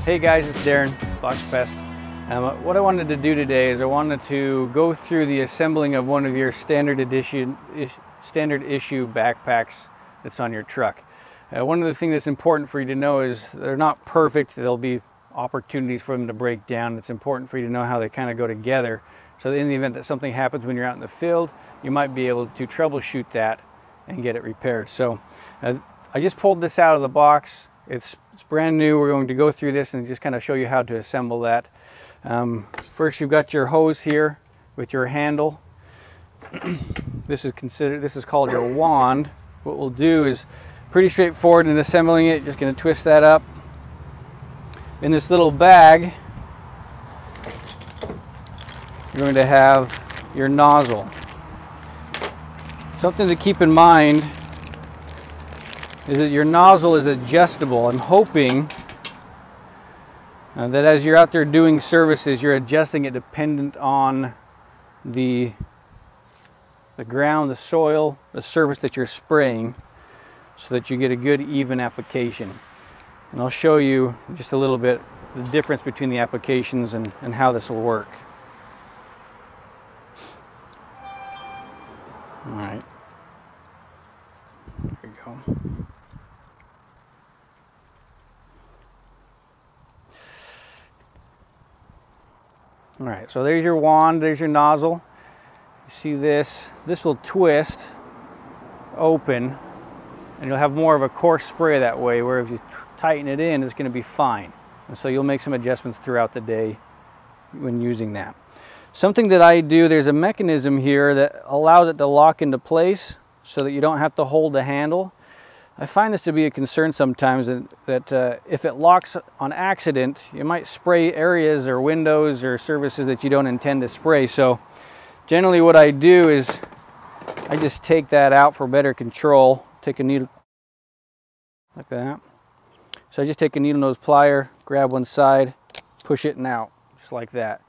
Hey guys, it's Darren, Fox Pest. What I wanted to do today is I wanted to go through the assembling of one of your standard issue backpacks that's on your truck. One of the things that's important for you to know is they're not perfect. There'll be opportunities for them to break down. It's important for you to know how they kind of go together, so that in the event that something happens when you're out in the field, you might be able to troubleshoot that and get it repaired. So I just pulled this out of the box. It's brand new. We're going to go through this and just kind of show you how to assemble that. First, you've got your hose here with your handle. This is called your wand. What we'll do is pretty straightforward in assembling it. Just going to twist that up. In this little bag, you're going to have your nozzle. Something to keep in mind is that your nozzle is adjustable. I'm hoping that as you're out there doing services, you're adjusting it dependent on the ground, the soil, the surface that you're spraying, so that you get a good even application. And I'll show you just a little bit the difference between the applications and how this will work. All right, there we go. All right, so there's your wand, there's your nozzle. You see this will twist open, and you'll have more of a coarse spray that way, where if you tighten it in, it's going to be fine. And so you'll make some adjustments throughout the day when using that. Something that I do, there's a mechanism here that allows it to lock into place so that you don't have to hold the handle. I find this to be a concern sometimes, that if it locks on accident, you might spray areas or windows or surfaces that you don't intend to spray. So generally what I do is I just take that out for better control. Take a needle like that. So I just take a needle nose plier, grab one side, push it and out, just like that.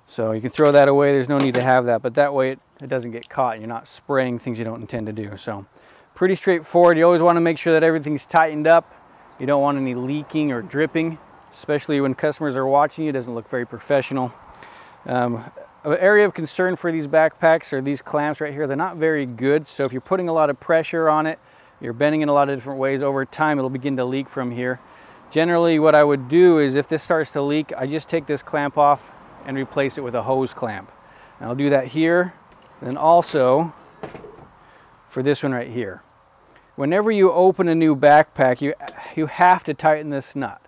So you can throw that away. There's no need to have that, but that way it doesn't get caught. You're not spraying things you don't intend to do. So pretty straightforward. You always want to make sure that everything's tightened up. You don't want any leaking or dripping, especially when customers are watching you. It doesn't look very professional. An area of concern for these backpacks are these clamps right here. They're not very good, so if you're putting a lot of pressure on it, you're bending in a lot of different ways, over time it'll begin to leak from here. Generally what I would do is, if this starts to leak, I just take this clamp off and replace it with a hose clamp. And I'll do that here, and then also for this one right here. Whenever you open a new backpack, you have to tighten this nut.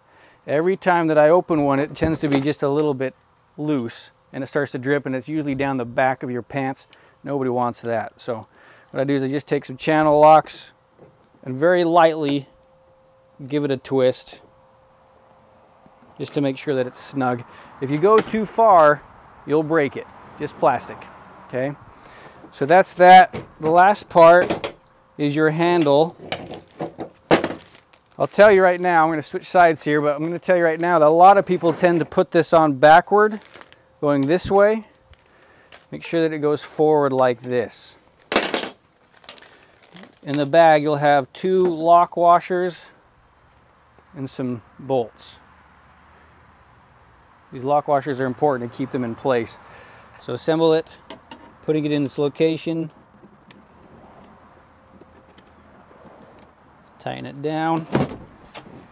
Every time that I open one, it tends to be just a little bit loose, and it starts to drip, and it's usually down the back of your pants. Nobody wants that. So what I do is I just take some channel locks and very lightly give it a twist, just to make sure that it's snug. If you go too far, you'll break it. Just plastic, okay? So that's that. The last part is your handle. I'll tell you right now, I'm going to switch sides here, but I'm going to tell you right now that a lot of people tend to put this on backward, going this way. Make sure that it goes forward like this. In the bag, you'll have 2 lock washers and some bolts. These lock washers are important to keep them in place. So assemble it, putting it in its location. Tighten it down. Oh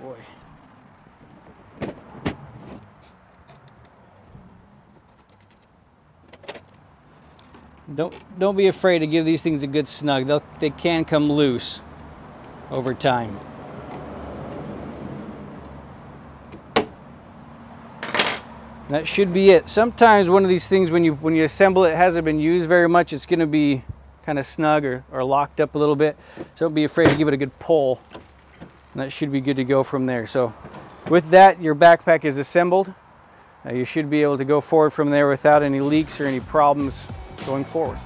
boy. Don't be afraid to give these things a good snug. They can come loose over time. That should be it. Sometimes one of these things, when you assemble it, hasn't been used very much. It's going to be kind of snug or locked up a little bit. So don't be afraid to give it a good pull. And that should be good to go from there. So with that, your backpack is assembled. You should be able to go forward from there without any leaks or any problems going forward.